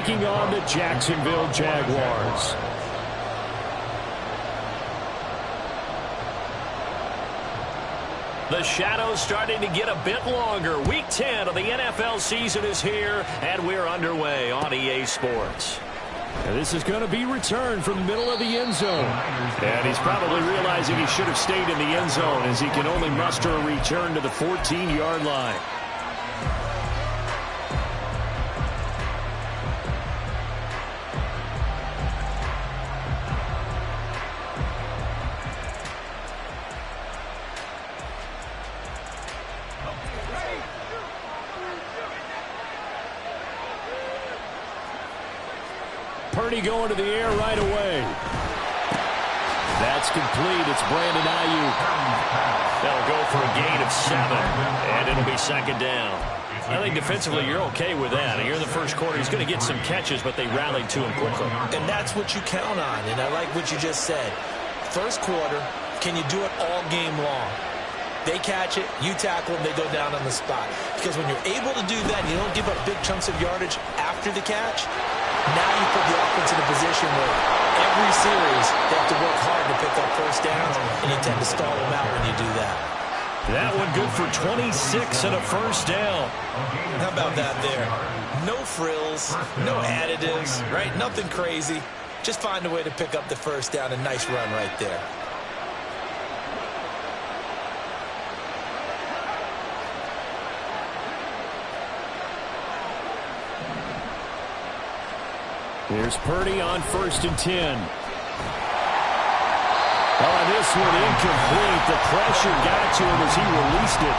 taking on the Jacksonville Jaguars. The shadow's starting to get a bit longer. Week 10 of the NFL season is here, and we're underway on EA Sports. And this is going to be returned from the middle of the end zone. And he's probably realizing he should have stayed in the end zone as he can only muster a return to the 14-yard line. Purdy going to the air right away. That's complete. It's Brandon Ayuk. They'll go for a gain of 7, and it'll be second down. I think defensively you're okay with that. Here in the first quarter, he's going to get some catches, but they rallied to him quickly. And that's what you count on, and I like what you just said. First quarter, can you do it all game long? They catch it, you tackle them, they go down on the spot. Because when you're able to do that, you don't give up big chunks of yardage after the catch, now you put the offense in a position where every series they have to work hard to pick up first downs, and you tend to stall them out when you do that. That one good for 26 and a first down. How about that there? No frills, no additives, right? Nothing crazy. Just find a way to pick up the first down. A nice run right there. Here's Purdy on 1st and 10. Oh, this one incomplete. The pressure got to him as he released it.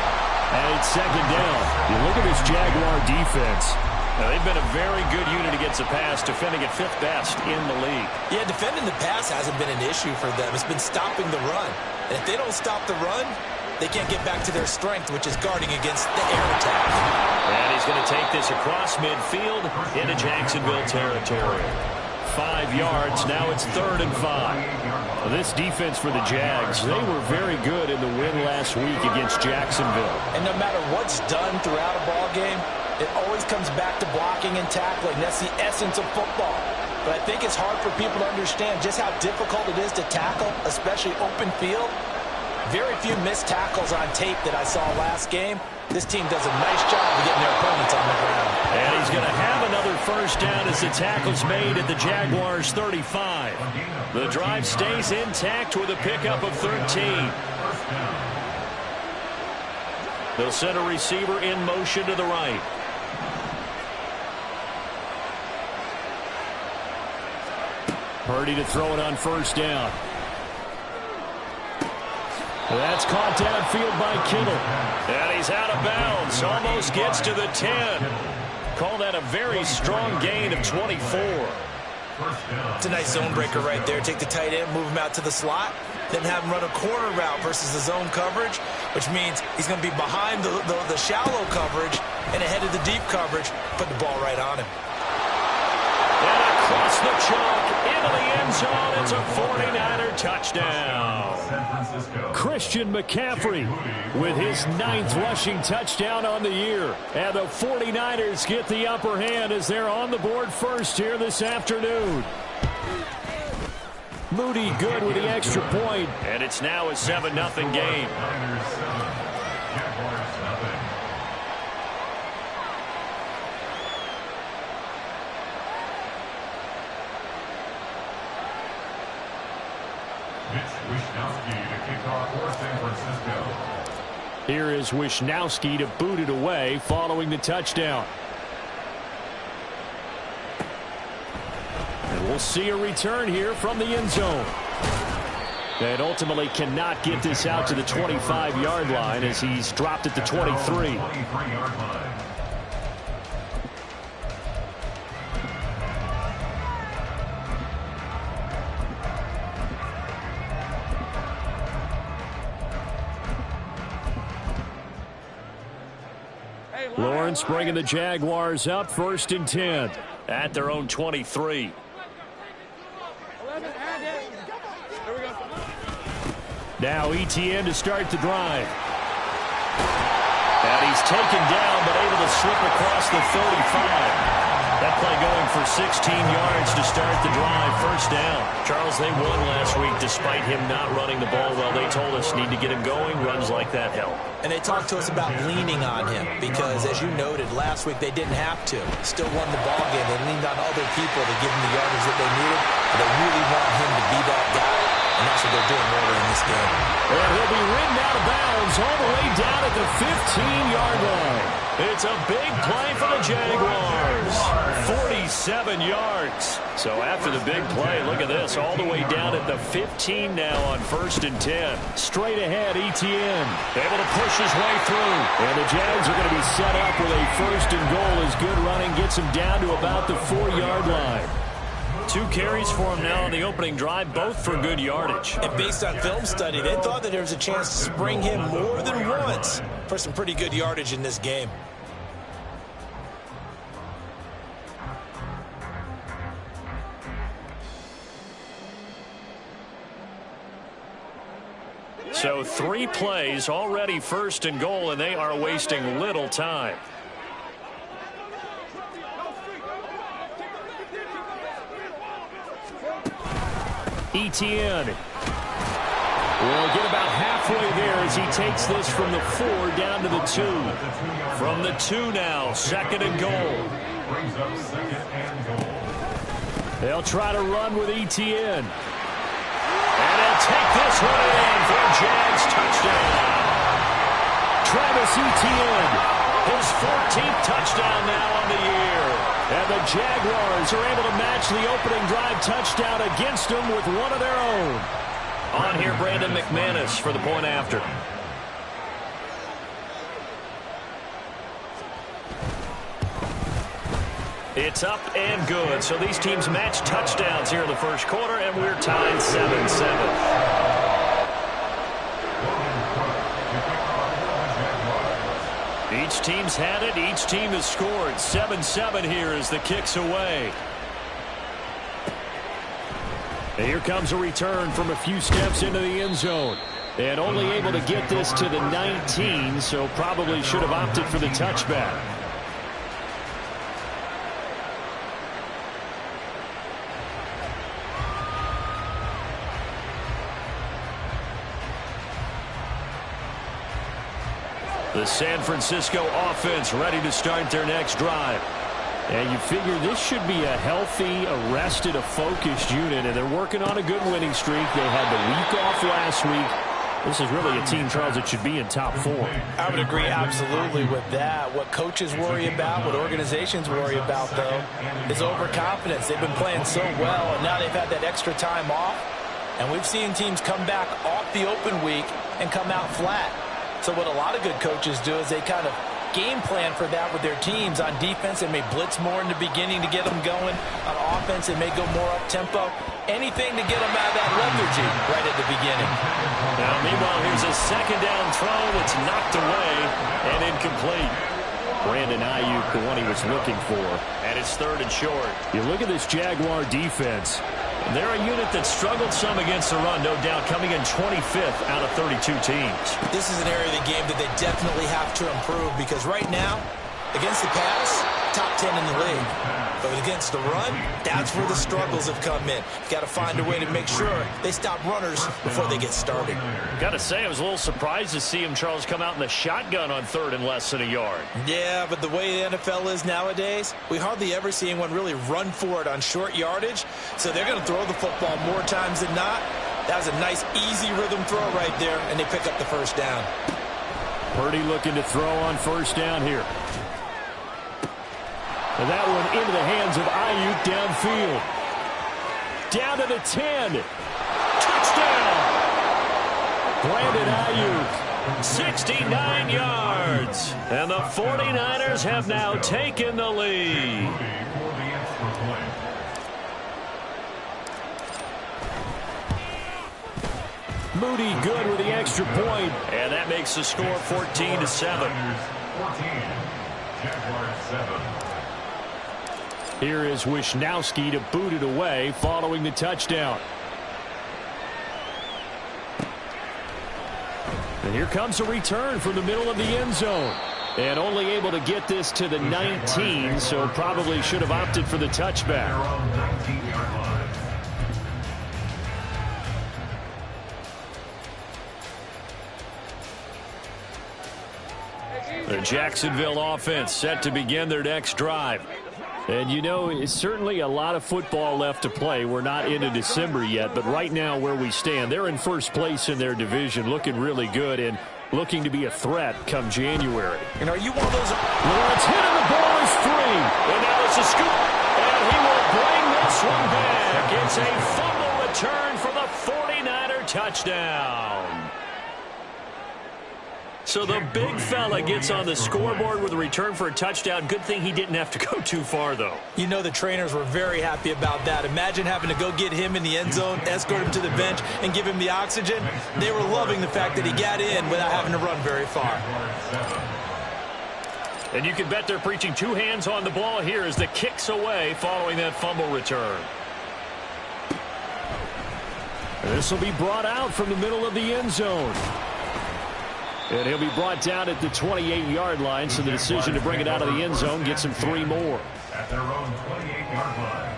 And it's second down. You look at this Jaguar defense. Now, they've been a very good unit against the pass, defending at 5th best in the league. Yeah, defending the pass hasn't been an issue for them. It's been stopping the run. And if they don't stop the run, they can't get back to their strength, which is guarding against the air attack. And he's going to take this across midfield into Jacksonville territory. 5 yards. Now it's 3rd and 5. Well, this defense for the Jags, they were very good in the win last week against Jacksonville. And no matter what's done throughout a ball game, it always comes back to blocking and tackling. That's the essence of football. But I think it's hard for people to understand just how difficult it is to tackle, especially open field. Very few missed tackles on tape that I saw last game. This team does a nice job of getting their opponents on the ground. And he's going to have another first down as the tackle's made at the Jaguars' 35. The drive stays intact with a pickup of 13. They'll send a receiver in motion to the right. Purdy to throw it on first down. That's caught downfield by Kittle. And he's out of bounds. Almost gets to the 10. Call that a very strong gain of 24. It's a nice zone breaker right there. Take the tight end, move him out to the slot, then have him run a corner route versus the zone coverage, which means he's going to be behind the shallow coverage and ahead of the deep coverage. Put the ball right on him. And across the chalk into the end zone. It's a 49er touchdown. Christian McCaffrey with his 9th rushing touchdown on the year. And the 49ers get the upper hand as they're on the board first here this afternoon. Moody good with the extra point. And it's now a 7-0 game. Here is Wishnowski to boot it away following the touchdown. And we'll see a return here from the end zone. And ultimately cannot get this out to the 25-yard line as he's dropped at the 23. Lawrence bringing the Jaguars up 1st and 10 at their own 23. Now ETN to start the drive. And he's taken down but able to slip across the 35. That play going for 16 yards to start the drive. First down. Charles, they won last week despite him not running the ball well. They told us need to get him going. Runs like that help. And they talked to us about leaning on him because, as you noted, last week they didn't have to. Still won the ball game. They leaned on other people to give him the yardage that they needed. But they really want him to be that guy, and that's what they're doing early in this game. And he'll be ridden out of bounds all the way down at the 15-yard line. It's a big play for the Jaguars. 47 yards. So after the big play, look at this. All the way down at the 15 now on 1st and 10. Straight ahead, Etienne. Able to push his way through. And the Jags are going to be set up with a 1st and goal as good running gets him down to about the 4-yard line. 2 carries for him now on the opening drive, both for good yardage. And based on film study, they thought that there was a chance to spring him more than once for some pretty good yardage in this game. So 3 plays, already 1st and goal, and they are wasting little time. Etienne will get about halfway there as he takes this from the 4 down to the 2. From the 2 now, 2nd and goal. They'll try to run with Etienne. And he'll take this one in for a Jags touchdown. Travis Etienne, his 14th touchdown now on the year. And the Jaguars are able to match the opening drive touchdown against them with one of their own. On here, Brandon McManus for the point after. It's up and good. So these teams match touchdowns here in the first quarter, and we're tied 7-7. Each team's had it. Each team has scored. 7-7 here as the kick's away. And here comes a return from a few steps into the end zone. And only able to get this to the 19, so probably should have opted for the touchback. The San Francisco offense ready to start their next drive. And you figure this should be a healthy, a rested, a focused unit, and they're working on a good winning streak. They had the week off last week. This is really a team, Charles, that should be in top 4. I would agree absolutely with that. What coaches worry about, what organizations worry about, though, is overconfidence. They've been playing so well, and now they've had that extra time off. And we've seen teams come back off the open week and come out flat. So what a lot of good coaches do is they kind of game plan for that with their teams. On defense, they may blitz more in the beginning to get them going. On offense, they may go more up-tempo. Anything to get them out of that lethargy right at the beginning. Now, meanwhile, here's a 2nd down throw that's knocked away and incomplete. Brandon Ayuk, the one he was looking for. And it's 3rd and short. You look at this Jaguar defense. They're a unit that struggled some against the run, no doubt, coming in 25th out of 32 teams. This is an area of the game that they definitely have to improve because right now, against the pass, top 10 in the league. But against the run, that's where the struggles have come in. You've got to find a way to make sure they stop runners before they get started. Got to say, I was a little surprised to see him, Charles, come out in the shotgun on 3rd and less than a yard. Yeah, but the way the NFL is nowadays, we hardly ever see anyone really run for it on short yardage. So they're going to throw the football more times than not. That was a nice, easy rhythm throw right there, and they pick up the 1st down. Purdy looking to throw on 1st down here. And that one into the hands of Ayuk downfield. Down to the 10. Touchdown! Brandon Ayuk, 69 yards. And the 49ers have now taken the lead. Moody good with the extra point. And that makes the score 14-7. Here is Wisnowski to boot it away following the touchdown. And here comes a return from the middle of the end zone. And only able to get this to the 19, so probably should have opted for the touchback. The Jacksonville offense set to begin their next drive. And, you know, it's certainly a lot of football left to play. We're not into December yet, but right now where we stand, they're in first place in their division, looking really good and looking to be a threat come January. And are you one of those? Lawrence hit and the ball is free. And now it's a scoop. And he will bring this one back. It's a fumble return for the 49er touchdown. So the big fella gets on the scoreboard with a return for a touchdown. Good thing he didn't have to go too far, though. You know the trainers were very happy about that. Imagine having to go get him in the end zone, escort him to the bench, and give him the oxygen. They were loving the fact that he got in without having to run very far. And you can bet they're preaching two hands on the ball here as the kick's away following that fumble return. This will be brought out from the middle of the end zone. And he'll be brought down at the 28-yard line, so the decision to bring it out of the end zone gets him 3 more. At their own 28-yard line.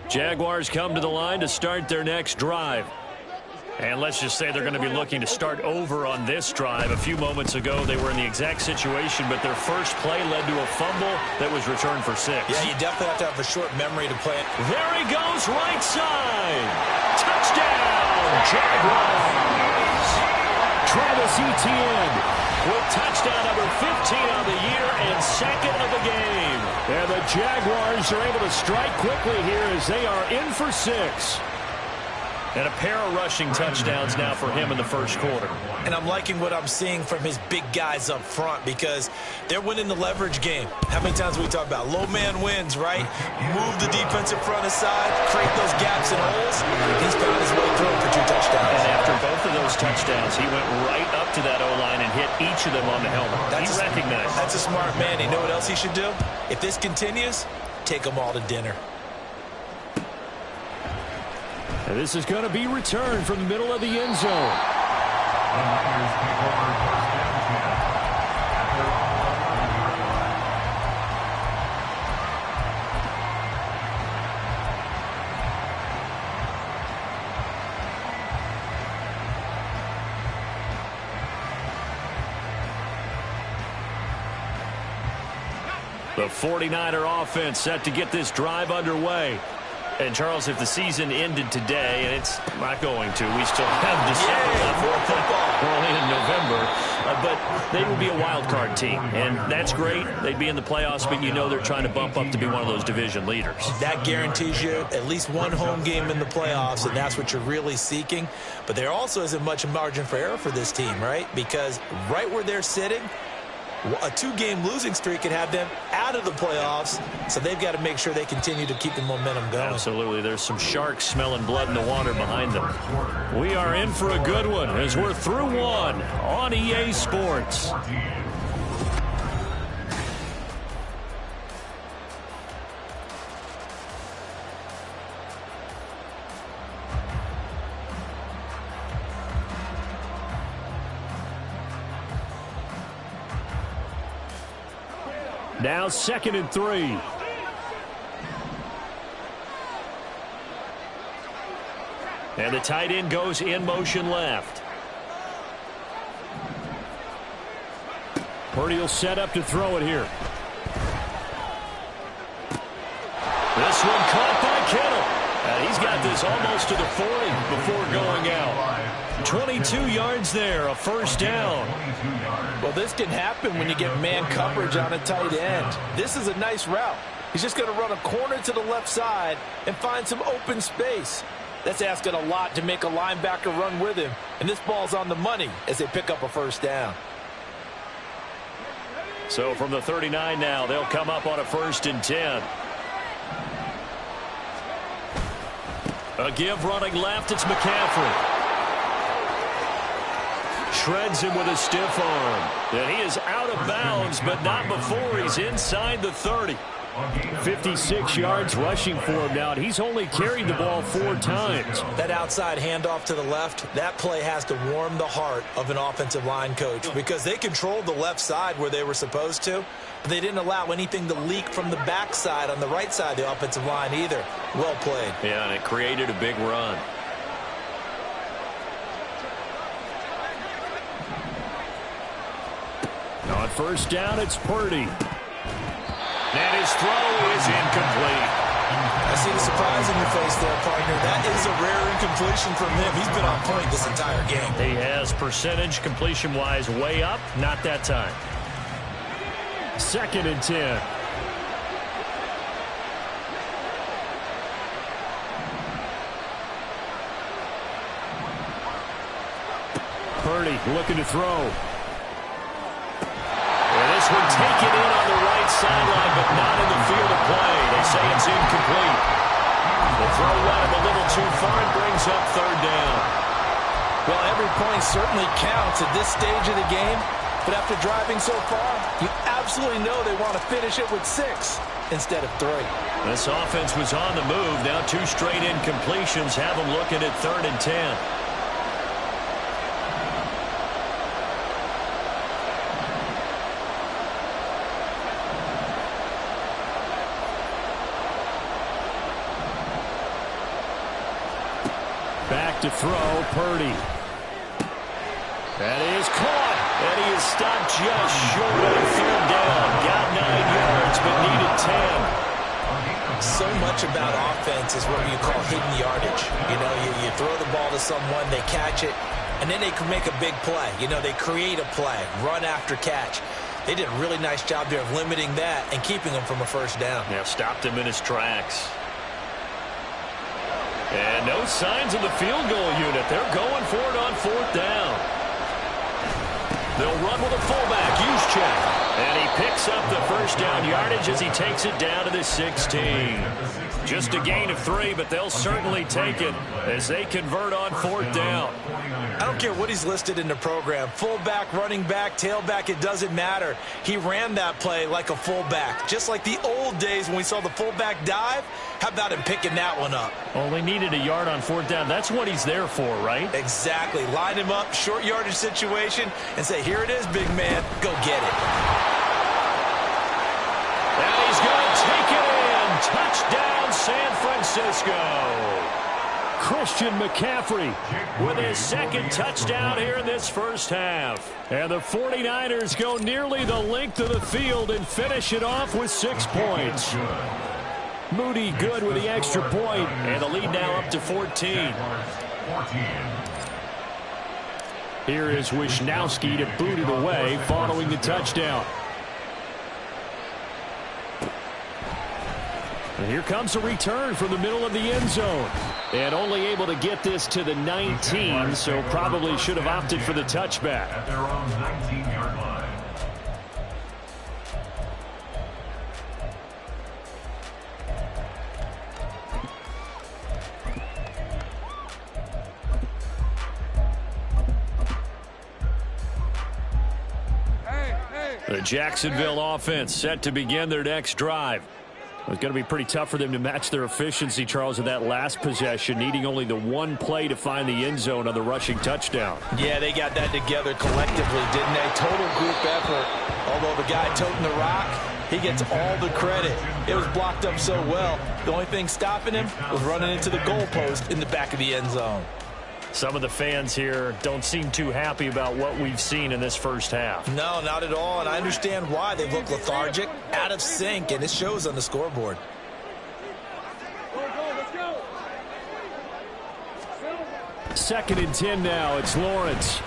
Jaguars come to the line to start their next drive. And let's just say they're going to be looking to start over on this drive. A few moments ago, they were in the exact situation, but their first play led to a fumble that was returned for 6. Yeah, you definitely have to have a short memory to play it. There he goes, right side. Touchdown, Jaguars. Travis Etienne with touchdown number 15 on the year and second of the game. And the Jaguars are able to strike quickly here as they are in for 6. And a pair of rushing touchdowns now for him in the first quarter. And I'm liking what I'm seeing from his big guys up front because they're winning the leverage game. How many times we talk about low man wins, right? Move the defensive front aside, create those gaps and holes. He's found his way through for 2 touchdowns. And after both of those touchdowns, he went right up to that O-line and hit each of them on the helmet. He recognized. That's a smart man. You know what else he should do? If this continues, take them all to dinner. And this is going to be returned from the middle of the end zone. The 49er offense set to get this drive underway. And, Charles, if the season ended today, and it's not going to, we still have December left. We're only in November. But they will be a wild card team, and that's great. They'd be in the playoffs, but you know they're trying to bump up to be one of those division leaders. That guarantees you at least one home game in the playoffs, and that's what you're really seeking. But there also isn't much margin for error for this team, right? Because right where they're sitting, a 2-game losing streak could have them out of the playoffs, so they've got to make sure they continue to keep the momentum going. Absolutely. There's some sharks smelling blood in the water behind them. We are in for a good one as we're through one on EA Sports. Now 2nd and 3. And the tight end goes in motion left. Purdy will set up to throw it here. This one caught by Kittle. And he's got this almost to the 40 before going out. 22 yards there, a first down. Well, this can happen when you get man coverage on a tight end. This is a nice route. He's just going to run a corner to the left side and find some open space. That's asking a lot to make a linebacker run with him. And this ball's on the money as they pick up a first down. So from the 39 now, they'll come up on a 1st and 10. A give running left, it's McCaffrey. shreds him with a stiff arm. And he is out of bounds, but not before he's inside the 30. 56 yards rushing for him now, and he's only carried the ball 4 times. That outside handoff to the left, that play has to warm the heart of an offensive line coach because they controlled the left side where they were supposed to, but they didn't allow anything to leak from the backside on the right side of the offensive line either. Well played. Yeah, and it created a big run. On first down, it's Purdy. And his throw is incomplete. I see the surprise in your face there, partner. That is a rare incompletion from him. He's been on point this entire game. He has percentage completion-wise way up. Not that time. 2nd and 10. Purdy looking to throw. This one taken in on the right sideline, but not in the field of play. They say it's incomplete. The throw led him a little too far and brings up 3rd down. Well, every point certainly counts at this stage of the game, but after driving so far, you absolutely know they want to finish it with 6 instead of 3. This offense was on the move. Now 2 straight incompletions have them looking at 3rd and 10. Back to throw, Purdy. That is caught, and he is stopped just short of 3rd down. Got 9 yards, but needed 10. So much about offense is what you call hidden yardage. You know, you throw the ball to someone, they catch it, and then they can make a big play. You know, they create a play, run after catch. They did a really nice job there of limiting that and keeping him from a first down. Yeah, stopped him in his tracks. And no signs of the field goal unit. They're going for it on 4th down. They'll run with a fullback, Juszczyk. And he picks up the first down yardage as he takes it down to the 16. Just a gain of 3, but they'll certainly take it as they convert on 4th down. I don't care what he's listed in the program. Fullback, running back, tailback, it doesn't matter. He ran that play like a fullback. Just like the old days when we saw the fullback dive. How about him picking that one up? Only needed a yard on 4th down. That's what he's there for, right? Exactly. Line him up, short yardage situation, and say, here it is, big man. Go get it. And he's going to take it in. Touchdown, San Francisco. Christian McCaffrey with his 2nd touchdown here in this first half. And the 49ers go nearly the length of the field and finish it off with 6 points. Moody good with the extra point, and the lead now up to 14. Here is Wisnowski to boot it away following the touchdown. And here comes a return from the middle of the end zone. And only able to get this to the 19, so probably should have opted for the touchback. At their own 19-yard line. The Jacksonville offense set to begin their next drive. It's going to be pretty tough for them to match their efficiency, Charles, in that last possession, needing only the 1 play to find the end zone on the rushing touchdown. Yeah, they got that together collectively, didn't they? Total group effort. Although the guy toting the rock, he gets all the credit. It was blocked up so well. The only thing stopping him was running into the goalpost in the back of the end zone. Some of the fans here don't seem too happy about what we've seen in this first half. No, not at all, and I understand why. They look lethargic, out of sync, and it shows on the scoreboard. Second and 10 now. It's Lawrence.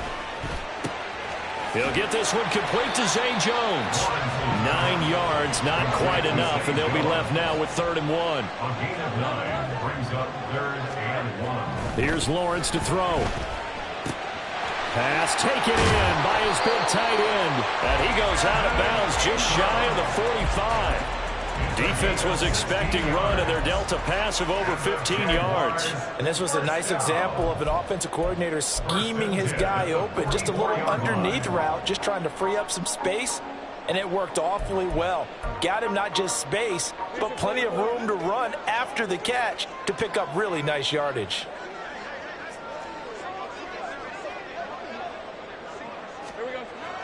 He'll get this one complete to Zay Jones. 9 yards, not quite enough, and they'll be left now with 3rd and 1. A gain of 9 brings up 3rd and 1. Here's Lawrence to throw. Pass taken in by his big tight end. And he goes out of bounds just shy of the 45. Defense was expecting run, and they're dealt a pass of over 15 yards. And this was a nice example of an offensive coordinator scheming his guy open. Just a little underneath route, just trying to free up some space, and it worked awfully well. Got him not just space, but plenty of room to run after the catch to pick up really nice yardage.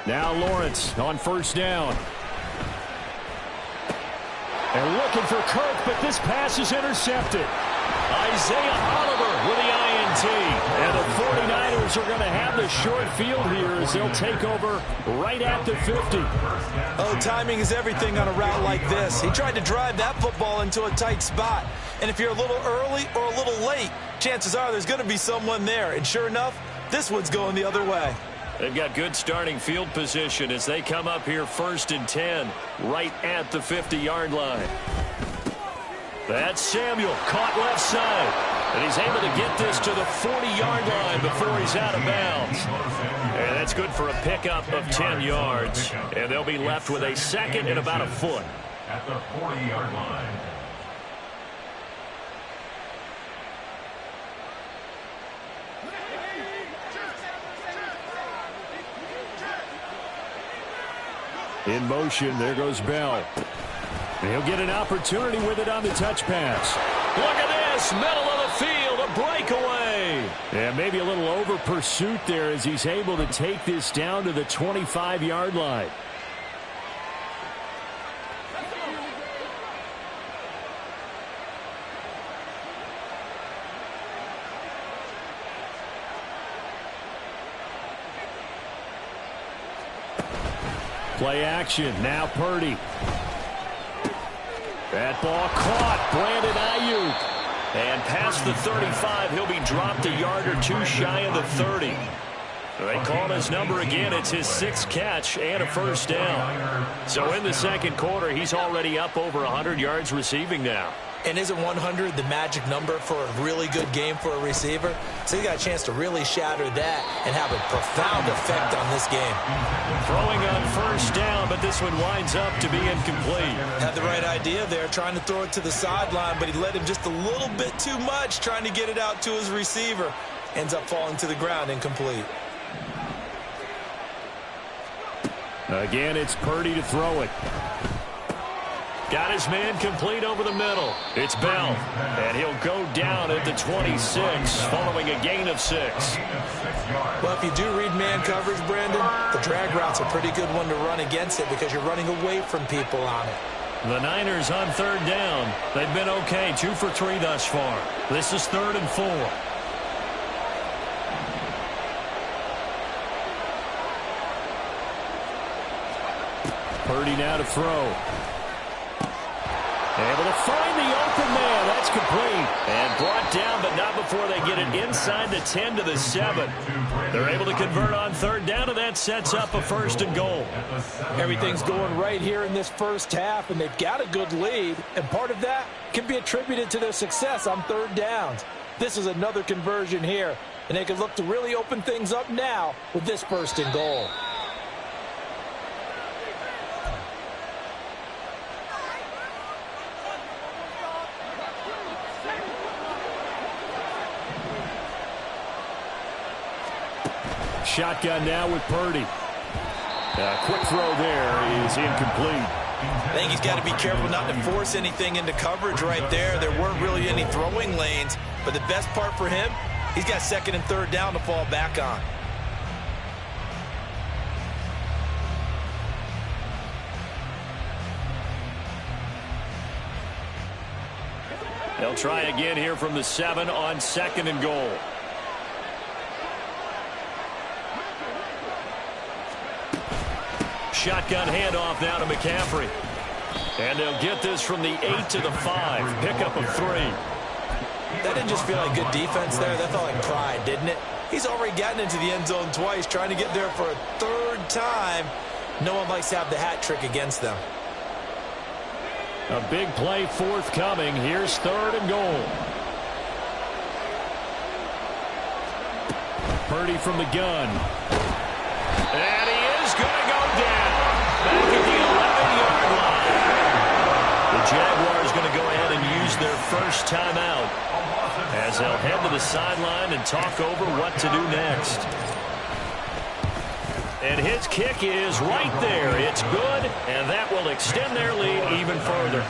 Now Lawrence on first down. They're looking for Kirk, but this pass is intercepted. Isaiah Oliver with the INT. And the 49ers are going to have the short field here as they'll take over right at the 50. Oh, timing is everything on a route like this. He tried to drive that football into a tight spot. And if you're a little early or a little late, chances are there's going to be someone there. And sure enough, this one's going the other way. They've got good starting field position as they come up here 1st and 10, right at the 50-yard line. That's Samuel, caught left side. And he's able to get this to the 40-yard line before he's out of bounds. And that's good for a pickup of 10 yards. And they'll be left with a second and about a foot. At the 40-yard line. In motion, there goes Bell. And he'll get an opportunity with it on the touch pass. Look at this, middle of the field, a breakaway. And maybe a little over pursuit there as he's able to take this down to the 25-yard line. Play action, now Purdy. That ball caught, Brandon Ayuk. And past the 35, he'll be dropped a yard or two shy of the 30. They called his number again. It's his 6th catch and a first down. So in the second quarter, he's already up over 100 yards receiving now. And isn't 100 the magic number for a really good game for a receiver? So he got a chance to really shatter that and have a profound effect on this game. Throwing on first down, but this one winds up to be incomplete. Had the right idea there, trying to throw it to the sideline, but he let him just a little bit too much, trying to get it out to his receiver. Ends up falling to the ground, incomplete. Again, it's Purdy to throw it. Got his man complete over the middle. It's Bell, and he'll go down at the 26 following a gain of 6. Well, if you do read man coverage, Brandon, the drag route's a pretty good one to run against it because you're running away from people on it. The Niners on third down. They've been okay, 2 for 3 thus far. This is 3rd and 4. Purdy now to throw. Able to find the open man. That's complete. And brought down, but not before they get it inside the 10 to the 7. They're able to convert on third down, and that sets up a 1st and goal. Everything's going right here in this first half, and they've got a good lead. And part of that can be attributed to their success on third downs. This is another conversion here, and they can look to really open things up now with this 1st and goal. Shotgun now with Purdy. Quick throw there is incomplete. I think he's got to be careful not to force anything into coverage right there. There weren't really any throwing lanes, but the best part for him, he's got 2nd and 3rd down to fall back on. They'll try again here from the 7 on 2nd and goal. Shotgun handoff now to McCaffrey. And they'll get this from the 8 to the 5. Pickup of 3. That didn't just feel like good defense there. That felt like pride, didn't it? He's already gotten into the end zone twice, trying to get there for a 3rd time. No one likes to have the hat trick against them. A big play forthcoming. Here's 3rd and goal. Purdy from the gun. And he is going to go down. Back at the 11-yard line. The Jaguars going to go ahead and use their first timeout as they'll head to the sideline and talk over what to do next. And his kick is right there. It's good, and that will extend their lead even further.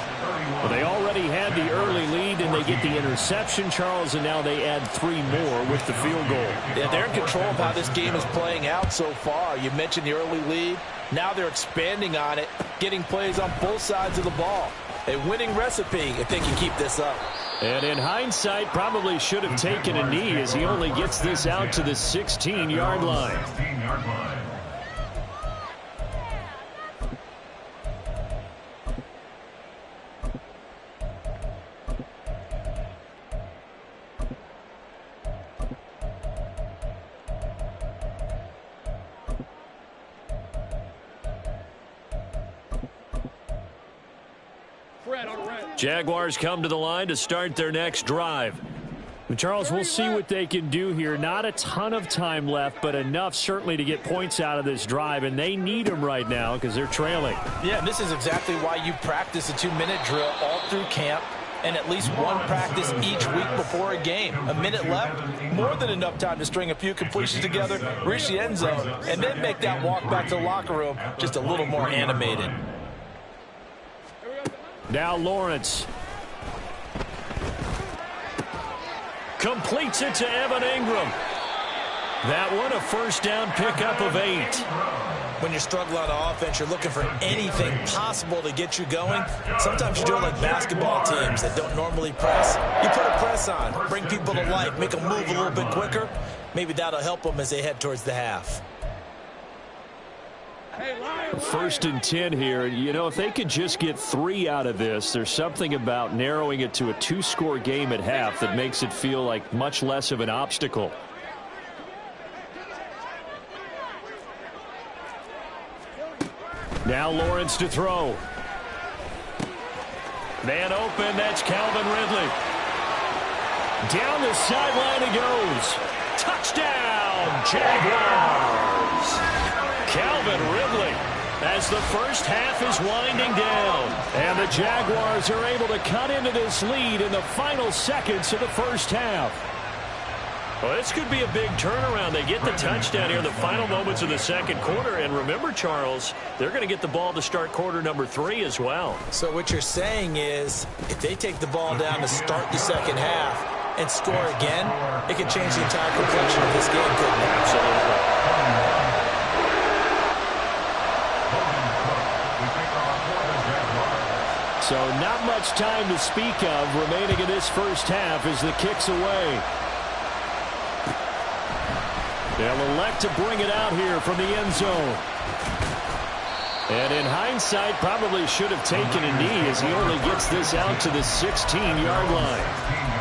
Well, they already had the early lead, and they get the interception, Charles, and now they add 3 more with the field goal. Yeah, they're in control of how this game is playing out so far. You mentioned the early lead. Now they're expanding on it, getting plays on both sides of the ball. A winning recipe if they can keep this up. And in hindsight, probably should have taken a knee as he only gets this out to the 16-yard line. Jaguars come to the line to start their next drive. But Charles, we'll see what they can do here. Not a ton of time left, but enough certainly to get points out of this drive, and they need them right now because they're trailing. Yeah, this is exactly why you practice a 2-minute drill all through camp and at least one practice each week before a game. A minute left, more than enough time to string a few completions together, reach the end zone, and then make that walk back to the locker room just a little more animated. Now Lawrence. Completes it to Evan Ingram. That one a first down pickup of 8. When you're struggling on offense, you're looking for anything possible to get you going. Sometimes you do it like basketball teams that don't normally press. You put a press on, bring people to life, make them move a little bit quicker. Maybe that'll help them as they head towards the half. First and 10 here. You know, if they could just get 3 out of this, there's something about narrowing it to a 2-score game at half that makes it feel like much less of an obstacle. Now Lawrence to throw. Man open, that's Calvin Ridley. Down the sideline he goes. Touchdown, Jaguars! Calvin Ridley as the first half is winding down. And the Jaguars are able to cut into this lead in the final seconds of the first half. Well, this could be a big turnaround. They get the touchdown here in the final moments of the second quarter. And remember, Charles, they're going to get the ball to start quarter number 3 as well. So what you're saying is if they take the ball down to start the second half and score again, it could change the entire complexion of this game, couldn't it? Absolutely. So not much time to speak of remaining in this first half as the kick's away. They'll elect to bring it out here from the end zone. And in hindsight, probably should have taken a knee as he only gets this out to the 16-yard line.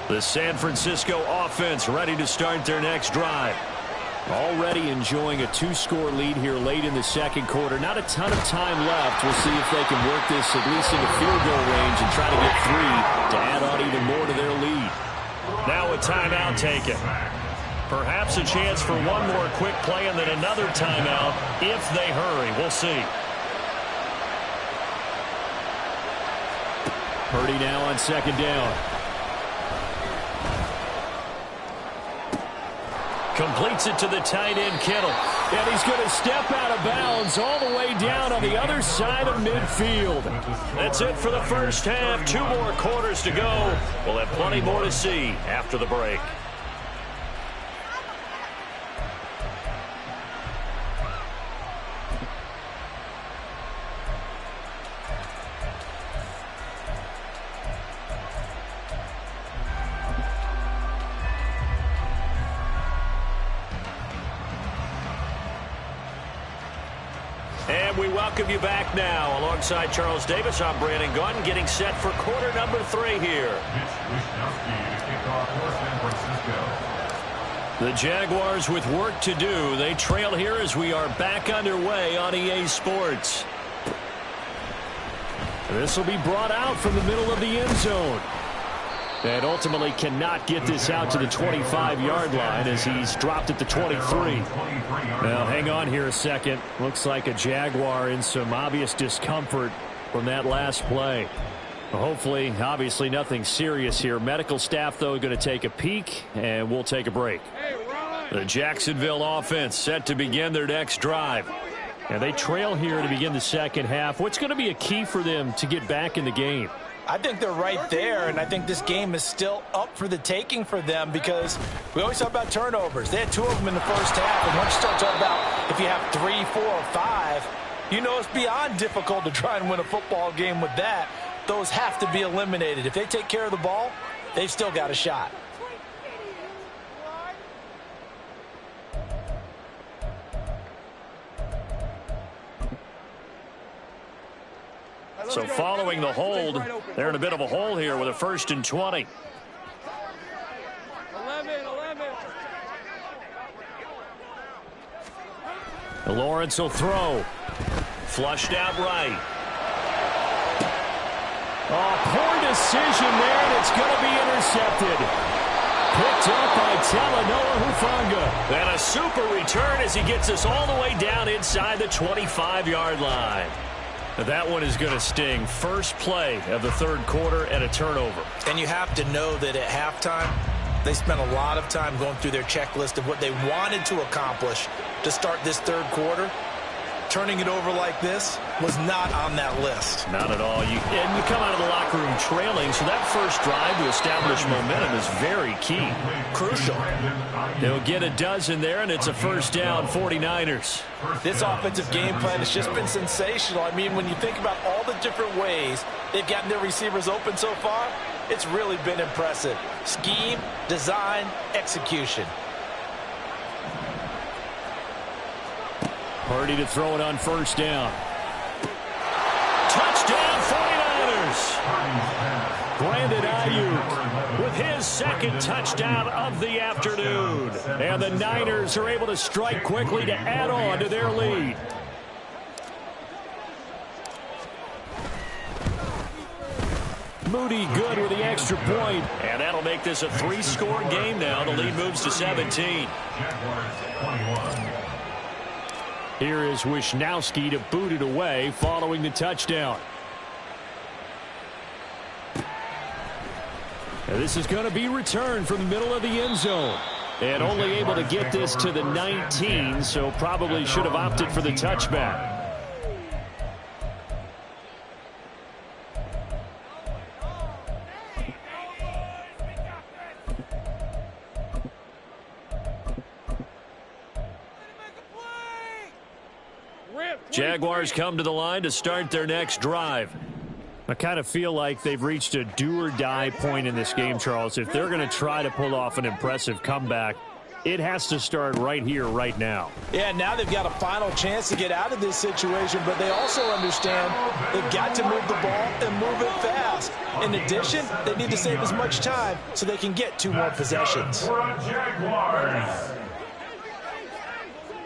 The San Francisco offense ready to start their next drive. Already enjoying a 2-score lead here late in the second quarter. Not a ton of time left. We'll see if they can work this at least into field goal range and try to get 3 to add on even more to their lead. Now a timeout taken. Perhaps a chance for one more quick play and then another timeout if they hurry. We'll see. Purdy now on second down. Completes it to the tight end, Kittle. And he's going to step out of bounds all the way down on the other side of midfield. That's it for the first half. 2 more quarters to go. We'll have plenty more to see after the break. And we welcome you back now. Alongside Charles Davis, I'm Brandon Gaudin, getting set for quarter number 3 here. The Jaguars with work to do. They trail here as we are back underway on EA Sports. This will be brought out from the middle of the end zone. And ultimately cannot get this out to the 25-yard line as he's dropped at the 23. Now, hang on here a second. Looks like a Jaguar in some obvious discomfort from that last play. Well, hopefully, obviously, nothing serious here. Medical staff, though, going to take a peek, and we'll take a break. The Jacksonville offense set to begin their next drive. And they trail here to begin the second half. What's going to be a key for them to get back in the game? I think they're right there, and I think this game is still up for the taking for them because we always talk about turnovers. They had 2 of them in the first half, and once you start talking about if you have 3, 4, or 5, you know it's beyond difficult to try and win a football game with that. Those have to be eliminated. If they take care of the ball, they've still got a shot. So following the hold, they're in a bit of a hole here with a 1st and 20. 11. Lawrence will throw. Flushed out right. Oh, poor decision there, and it's going to be intercepted. Picked up by Talanoa Hufanga. And a super return as he gets us all the way down inside the 25-yard line. That one is going to sting. First play of the 3rd quarter and a turnover. And you have to know that at halftime, they spent a lot of time going through their checklist of what they wanted to accomplish to start this 3rd quarter. Turning it over like this was not on that list. Not at all. And you come out of the locker room trailing, so that first drive to establish momentum is very key. Crucial. They'll get a dozen there, and it's a 1st down, 49ers. This offensive game plan has just been sensational. I mean, when you think about all the different ways they've gotten their receivers open so far, it's really been impressive. Scheme, design, execution. Purdy to throw it on 1st down. Touchdown, 49ers! Brandon Ayuk with his 2nd touchdown of the afternoon. And the Niners are able to strike quickly to add on to their lead. Moody good with the extra point. And that'll make this a 3-score game now. The lead moves to 17. Here is Wisnowski to boot it away following the touchdown. Now this is going to be returned from the middle of the end zone. And only able to get this to the 19, so probably should have opted for the touchback. Jaguars come to the line to start their next drive. I kind of feel like they've reached a do-or-die point in this game, Charles. If they're going to try to pull off an impressive comeback, it has to start right here, right now. Yeah, now they've got a final chance to get out of this situation, but they also understand they've got to move the ball and move it fast. In addition, they need to save as much time so they can get 2 more possessions.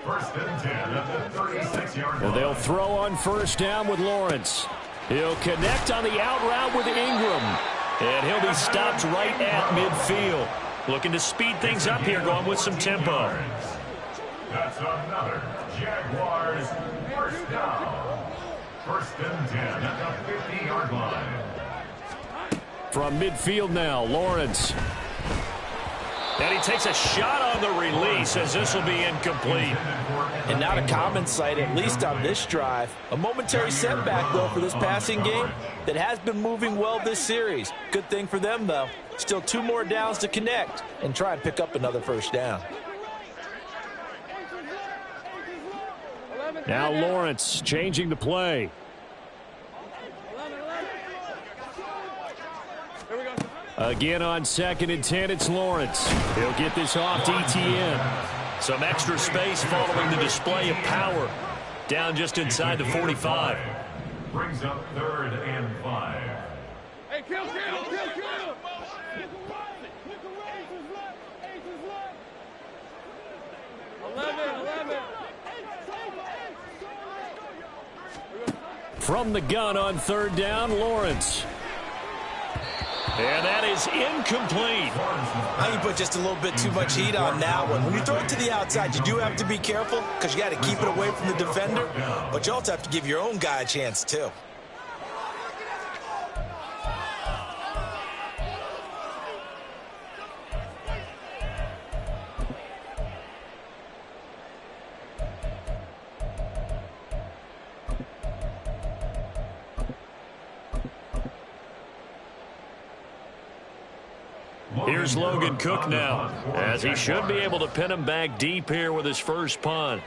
First and 10 at the 36-yard line. They'll throw on 1st down with Lawrence. He'll connect on the out route with Ingram. And he'll be stopped right at midfield. Looking to speed things up here, going with some tempo. That's another Jaguars 1st down. 1st and 10 at the 50-yard line. From midfield now, Lawrence. And he takes a shot on the release as this will be incomplete. And not a common sight, at least on this drive. A momentary setback, though, for this passing game that has been moving well this series. Good thing for them, though. Still 2 more downs to connect and try and pick up another 1st down. Now Lawrence changing the play. Again on 2nd and 10, it's Lawrence. He'll get this off to ETN. Some extra space following the display of power. Down just inside the 45. Brings up 3rd and 5. Hey, kill. 11. From the gun on 3rd down, Lawrence. And that is incomplete. I think you put just a little bit too much heat on that one. When you throw it to the outside, you do have to be careful because you got to keep it away from the defender. But you also have to give your own guy a chance, too. Here's Logan Cook now, as he should be able to pin him back deep here with his first punt.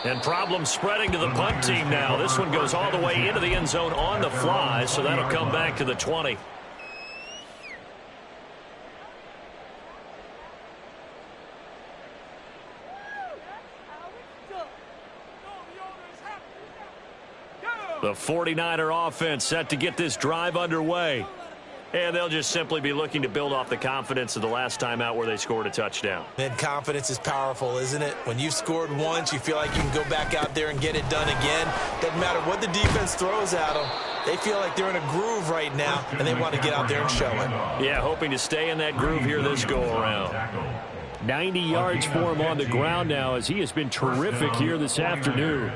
And problems spreading to the punt team now. This one goes all the way into the end zone on the fly, so that'll come back to the 20. The 49er offense set to get this drive underway. And they'll just simply be looking to build off the confidence of the last time out where they scored a touchdown. Man, confidence is powerful, isn't it? When you've scored once, you feel like you can go back out there and get it done again. Doesn't matter what the defense throws at them. They feel like they're in a groove right now, and they want to get out there and show it. Yeah, hoping to stay in that groove here this go-around. 90 yards for him on the ground now, as he has been terrific here this afternoon.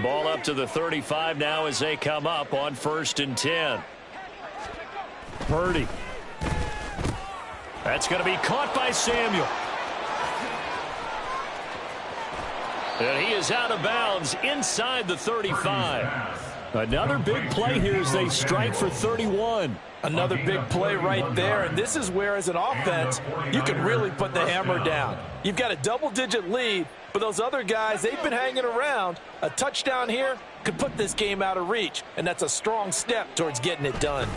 Ball up to the 35 now as they come up on 1st and 10. Purdy. That's going to be caught by Samuel. And he is out of bounds inside the 35. Another big play here as they strike for 31. Another big play right there, and this is where, as an offense, you can really put the hammer down. You've got a double-digit lead, but those other guys, they've been hanging around. A touchdown here could put this game out of reach, and that's a strong step towards getting it done.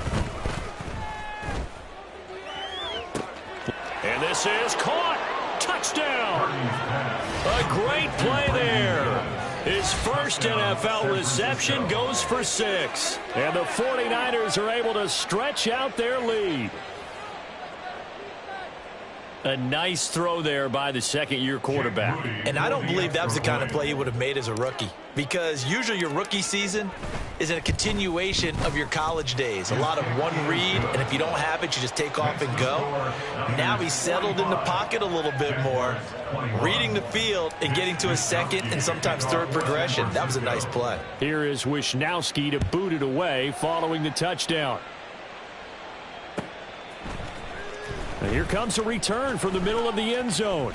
And this is caught. Touchdown. A great play there. His first NFL reception goes for 6. And the 49ers are able to stretch out their lead. A nice throw there by the second-year quarterback. And I don't believe that was the kind of play he would have made as a rookie, because usually your rookie season is a continuation of your college days. A lot of one read, and if you don't have it, you just take off and go. Now he's settled in the pocket a little bit more, reading the field and getting to a second and sometimes third progression. That was a nice play. Here is Wishnowski to boot it away following the touchdown. And here comes a return from the middle of the end zone.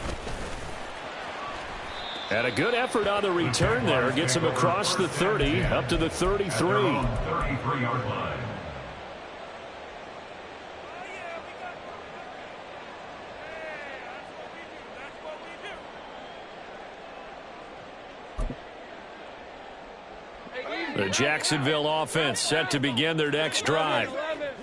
And a good effort on the return there. Gets him across the 30, up to the 33. 33-yard line. The Jacksonville offense set to begin their next drive.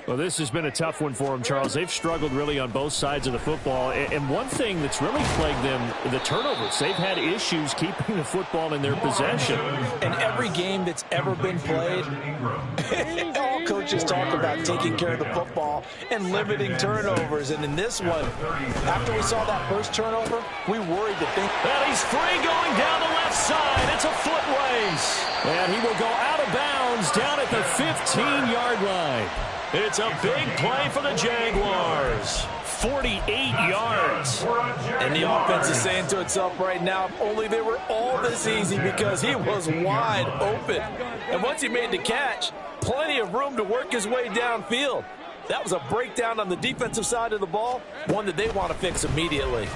Well, this has been a tough one for them, Charles. They've struggled really on both sides of the football. And one thing that's really plagued them, the turnovers. They've had issues keeping the football in their possession. And every game that's ever been played, all coaches talk about taking care of the football and limiting turnovers. And in this one, after we saw that first turnover, we worried to think. And he's free going down the left side. It's a foot race. And he will go out of bounds down at the 15-yard line. It's a big play for the Jaguars. 48 yards. And the offense is saying to itself right now, if only they were all this easy, because he was wide open. And once he made the catch, plenty of room to work his way downfield. That was a breakdown on the defensive side of the ball, one that they want to fix immediately.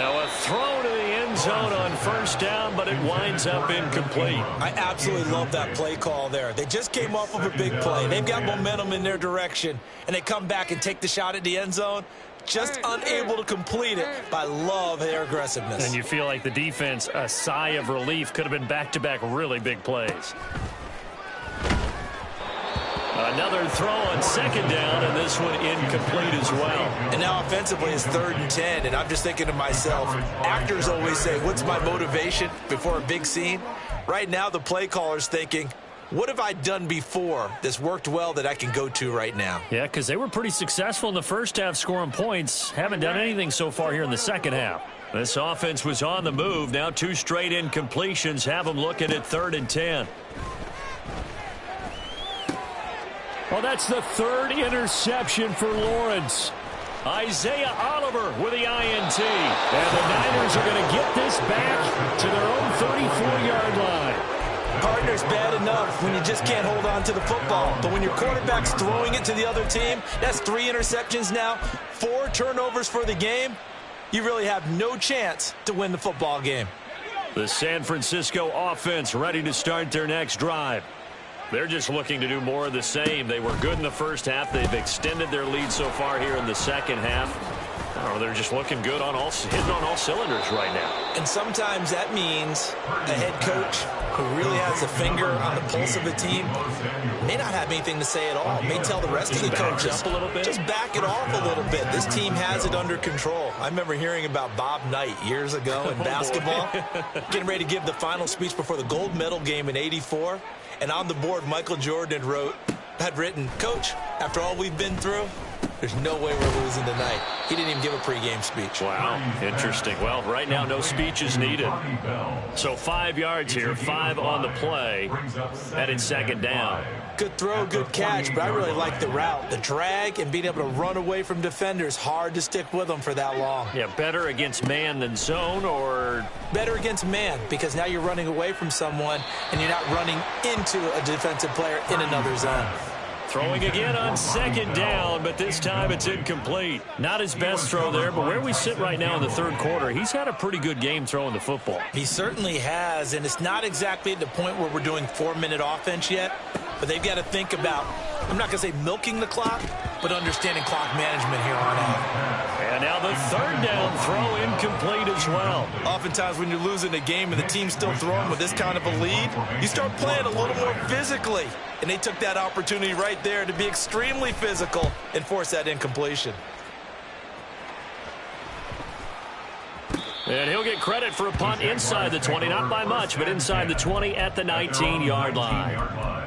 Now a throw to the end zone on first down, but it winds up incomplete. I absolutely love that play call there. They just came off of a big play. They've got momentum in their direction, and they come back and take the shot at the end zone. Just unable to complete it, but I love their aggressiveness. And you feel like the defense, a sigh of relief, could have been back-to-back really big plays. Another throw on second down, and this one incomplete as well. And now offensively it's 3rd and 10, and I'm just thinking to myself, actors always say, what's my motivation before a big scene? Right now the play caller's thinking, what have I done before that's worked well that I can go to right now? Yeah, because they were pretty successful in the first half scoring points. Haven't done anything so far here in the second half. This offense was on the move. Now 2 straight incompletions have them looking at 3rd and 10. Well, that's the 3rd interception for Lawrence. Isaiah Oliver with the INT. And the Niners are going to get this back to their own 34-yard line. Partner's bad enough when you just can't hold on to the football. But when your quarterback's throwing it to the other team, that's 3 interceptions now, 4 turnovers for the game. You really have no chance to win the football game. The San Francisco offense ready to start their next drive. They're just looking to do more of the same. They were good in the first half. They've extended their lead so far here in the second half. Oh, they're just looking good on hitting on all cylinders right now. And sometimes that means a head coach who really has a finger on the pulse of a team may not have anything to say at all. May tell the rest of the coaches, just back it off a little bit. This team has it under control. I remember hearing about Bob Knight years ago in basketball, getting ready to give the final speech before the gold medal game in '84. And on the board, Michael Jordan had written, Coach, after all we've been through, there's no way we're losing tonight. He didn't even give a pregame speech. Wow, interesting. Well, right now, no speech is needed. So 5 yards here, 5 on the play, and it's second down. Good throw, good catch, but I really like the route. The drag and being able to run away from defenders, hard to stick with them for that long. Yeah, better against man than zone, or? Better against man, because now you're running away from someone, and you're not running into a defensive player in another zone. Throwing again on second down, but this time it's incomplete. Not his best throw there, but where we sit right now in the third quarter, he's had a pretty good game throwing the football. He certainly has, and it's not exactly at the point where we're doing 4-minute offense yet, but they've got to think about, I'm not going to say milking the clock, but understanding clock management here on out. And now the third down throw incomplete as well. Oftentimes when you're losing a game and the team's still throwing with this kind of a lead, you start playing a little more physically. And they took that opportunity right there to be extremely physical and force that incompletion. And he'll get credit for a punt inside the 20, not by much, but inside the 20 at the 19-yard line.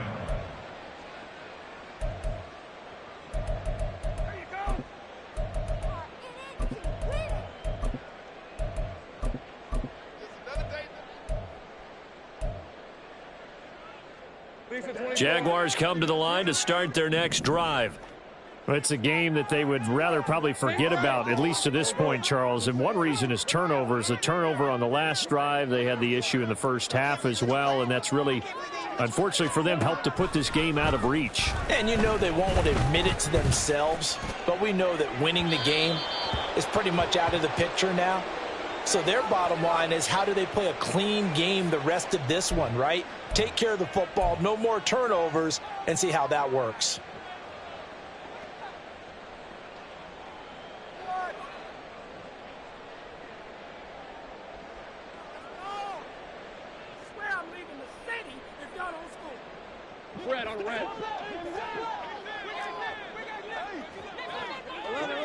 Jaguars come to the line to start their next drive. Well, it's a game that they would rather probably forget about, at least to this point, Charles. And one reason is turnovers. A turnover on the last drive. They had the issue in the first half as well, and that's really, unfortunately for them, helped to put this game out of reach. And you know they won't admit it to themselves, but we know that winning the game is pretty much out of the picture now. So their bottom line is, how do they play a clean game the rest of this one, right? Take care of the football, no more turnovers, and see how that works. Red on red. 11.